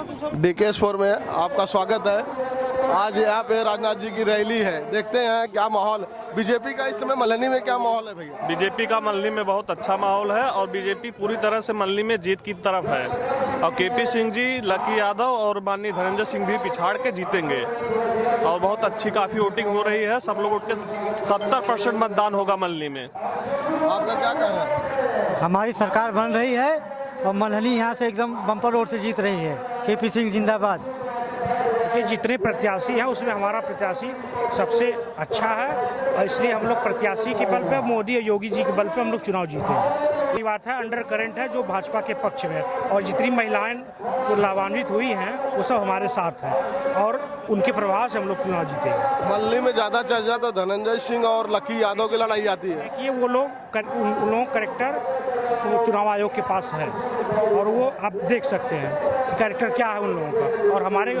DK4 में आपका स्वागत है। आज यहाँ पे राजनाथ जी की रैली है, देखते हैं क्या माहौल। बीजेपी का इस समय मल्हनी में क्या माहौल है भैया? बीजेपी का मल्हनी में बहुत अच्छा माहौल है और बीजेपी पूरी तरह से मल्हनी में जीत की तरफ है और KP सिंह जी, लकी यादव और माननीय धनंजय सिंह भी पिछाड़ के जीतेंगे और बहुत अच्छी काफ़ी वोटिंग हो रही है। सब लोग उठ के 70% मतदान होगा मल्हनी में। आपका क्या कहना है? हमारी सरकार बन रही है और मल्हनी यहाँ से एकदम बम्पर वोट से जीत रही है। KP सिंह जिंदाबाद। कि जितने प्रत्याशी हैं उसमें हमारा प्रत्याशी सबसे अच्छा है और इसलिए हम लोग प्रत्याशी के बल पे, मोदी और योगी जी के बल पे हम लोग चुनाव जीतेंगे। ये बात है, अंडर करंट है जो भाजपा के पक्ष में है और जितनी महिलाएं लाभान्वित हुई हैं वो सब हमारे साथ हैं और उनके प्रभाव से हम लोग चुनाव जीतेंगे। मल्हनी में ज़्यादा चर्चा तो धनंजय सिंह और लकी यादव की लड़ाई आती है। देखिए वो लोग उन लोगों करेक्टर चुनाव आयोग के पास है और वो आप देख सकते हैं कि कैरेक्टर क्या है उन लोगों का, और हमारे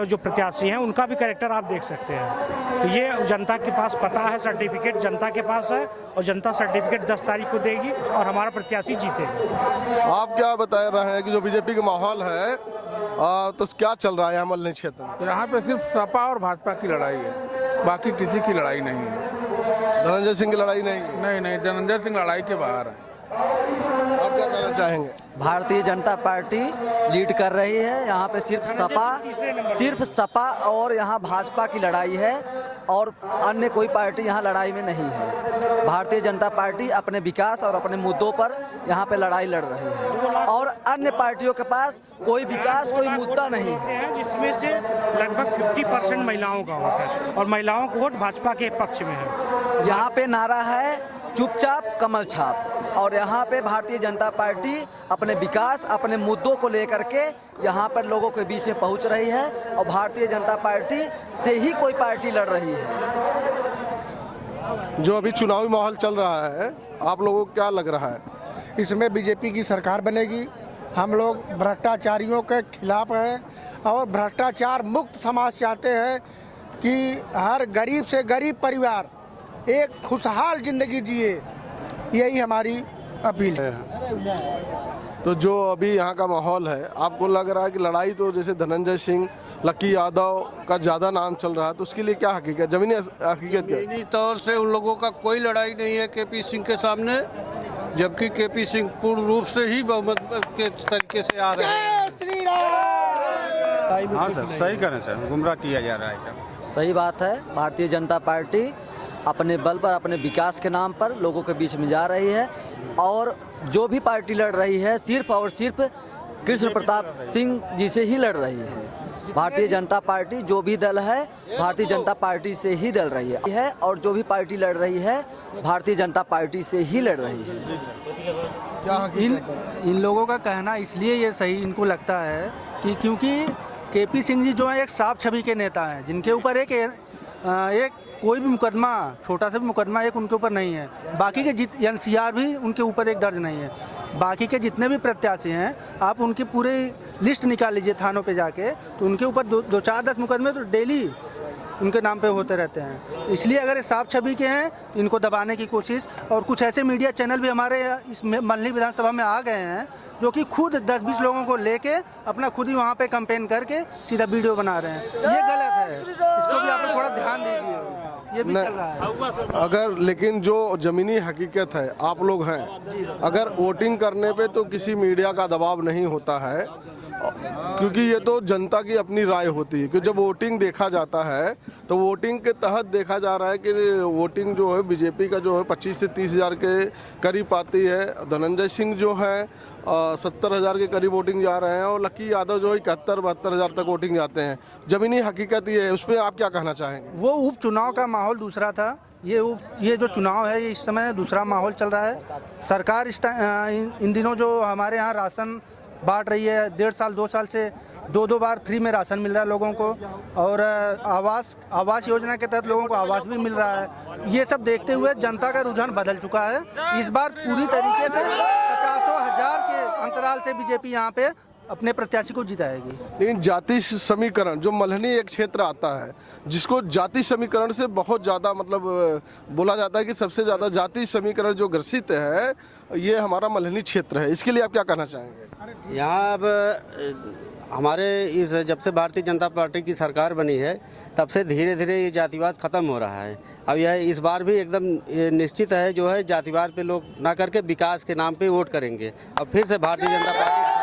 जो प्रत्याशी हैं उनका भी कैरेक्टर आप देख सकते हैं। तो ये जनता के पास पता है, सर्टिफिकेट जनता के पास है और जनता सर्टिफिकेट 10 तारीख को देगी और हमारा प्रत्याशी जीतेगा। आप क्या बता रहे हैं कि जो बीजेपी का माहौल है तो क्या चल रहा है यहाँ मल्हनी क्षेत्र में? यहाँ पे सिर्फ सपा और भाजपा की लड़ाई है, बाकी किसी की लड़ाई नहीं है। धनंजय सिंह की लड़ाई नहीं है? नहीं, धनंजय सिंह लड़ाई के बाहर है। आप क्या कहना चाहेंगे? भारतीय जनता पार्टी लीड कर रही है। यहाँ पे सिर्फ सपा और यहाँ भाजपा की लड़ाई है और अन्य कोई पार्टी यहाँ लड़ाई में नहीं है। भारतीय जनता पार्टी अपने विकास और अपने मुद्दों पर यहाँ पे लड़ाई लड़ रही है और अन्य पार्टियों के पास कोई विकास, कोई मुद्दा नहीं है। जिसमें से लगभग 50% महिलाओं का वोट है और महिलाओं का वोट भाजपा के पक्ष में है। यहाँ पे नारा है चुपचाप कमल छाप और यहाँ पे भारतीय जनता पार्टी अपने विकास, अपने मुद्दों को लेकर के यहाँ पर लोगों के बीच में पहुँच रही है और भारतीय जनता पार्टी से ही कोई पार्टी लड़ रही है। जो अभी चुनावी माहौल चल रहा है, आप लोगों को क्या लग रहा है? इसमें बीजेपी की सरकार बनेगी। हम लोग भ्रष्टाचारियों के खिलाफ हैं और भ्रष्टाचार मुक्त समाज चाहते हैं कि हर गरीब से गरीब परिवार एक खुशहाल जिंदगी जिए, यही हमारी अपील है। तो जो अभी यहाँ का माहौल है, आपको लग रहा है कि लड़ाई तो जैसे धनंजय सिंह, लकी यादव का ज़्यादा नाम चल रहा है, तो उसके लिए क्या हकीकत, जमीनी हकीकत क्या? जमीनी तौर से उन लोगों का कोई लड़ाई नहीं है KP सिंह के सामने, जबकि KP सिंह पूर्ण रूप से ही बहुमत के तरीके से आ रहे हैं। हाँ सर, सही करें सर, गुमराह किया जा रहा है सर। सही बात है। भारतीय जनता पार्टी अपने बल पर, अपने विकास के नाम पर लोगों के बीच में जा रही है और जो भी पार्टी लड़ रही है सिर्फ और सिर्फ कृष्ण प्रताप सिंह जी से ही लड़ रही है। भारतीय जनता पार्टी जो भी दल है भारतीय जनता पार्टी से ही लड़ रही है और जो भी पार्टी लड़ रही है भारतीय जनता पार्टी से ही लड़ रही है। इन लोगों का कहना इसलिए ये सही इनको लगता है कि क्योंकि KP सिंह जी जो है एक साफ छवि के नेता हैं, जिनके ऊपर एक कोई भी मुकदमा, छोटा सा भी मुकदमा एक उनके ऊपर नहीं है। बाकी के NCR भी उनके ऊपर एक दर्ज नहीं है। बाकी के जितने भी प्रत्याशी हैं आप उनकी पूरी लिस्ट निकाल लीजिए थानों पे जाके, तो उनके ऊपर 2-4-10 मुकदमे तो डेली उनके नाम पे होते रहते हैं। तो इसलिए अगर ये साफ छवि के हैं तो इनको दबाने की कोशिश, और कुछ ऐसे मीडिया चैनल भी हमारे इस मल्हनी विधानसभा में आ गए हैं जो कि खुद 10-20 लोगों को लेके अपना खुद ही वहाँ पे कैंपेन करके सीधा वीडियो बना रहे हैं। ये गलत है, इसको भी आप लोग थोड़ा ध्यान दीजिए। ये भी चल रहा है। अगर लेकिन जो ज़मीनी हकीकत है, आप लोग हैं, अगर वोटिंग करने पे तो किसी मीडिया का दबाव नहीं होता है, क्योंकि ये तो जनता की अपनी राय होती है। क्योंकि जब वोटिंग देखा जाता है तो वोटिंग के तहत देखा जा रहा है कि वोटिंग जो है बीजेपी का जो है 25 से 30 हज़ार के करीब आती है। धनंजय सिंह जो है 70 हज़ार के करीब वोटिंग जा रहे हैं और लकी यादव जो है 71-72 हज़ार तक वोटिंग जाते हैं। ज़मीनी हकीकत ये है, उसमें आप क्या कहना चाहेंगे? वो उपचुनाव का माहौल दूसरा था, ये जो चुनाव है इस समय दूसरा माहौल चल रहा है। सरकार इन दिनों जो हमारे यहाँ राशन बांट रही है, 1.5 साल 2 साल से 2 बार फ्री में राशन मिल रहा है लोगों को, और आवास योजना के तहत लोगों को आवास भी मिल रहा है। ये सब देखते हुए जनता का रुझान बदल चुका है। इस बार पूरी तरीके से 50,000 के अंतराल से बीजेपी यहाँ पे अपने प्रत्याशी को जिताएगी। लेकिन जाति समीकरण जो मल्हनी एक क्षेत्र आता है, जिसको जाति समीकरण से बहुत ज़्यादा मतलब बोला जाता है कि सबसे ज़्यादा जाति समीकरण जो ग्रसित है, ये हमारा मल्हनी क्षेत्र है। इसके लिए आप क्या कहना चाहेंगे? यहाँ अब हमारे इस जब से भारतीय जनता पार्टी की सरकार बनी है तब से धीरे धीरे ये जातिवाद खत्म हो रहा है। अब यह इस बार भी एकदम ये निश्चित है जो है जातिवाद पे लोग ना करके विकास के नाम पे वोट करेंगे। अब फिर से भारतीय जनता पार्टी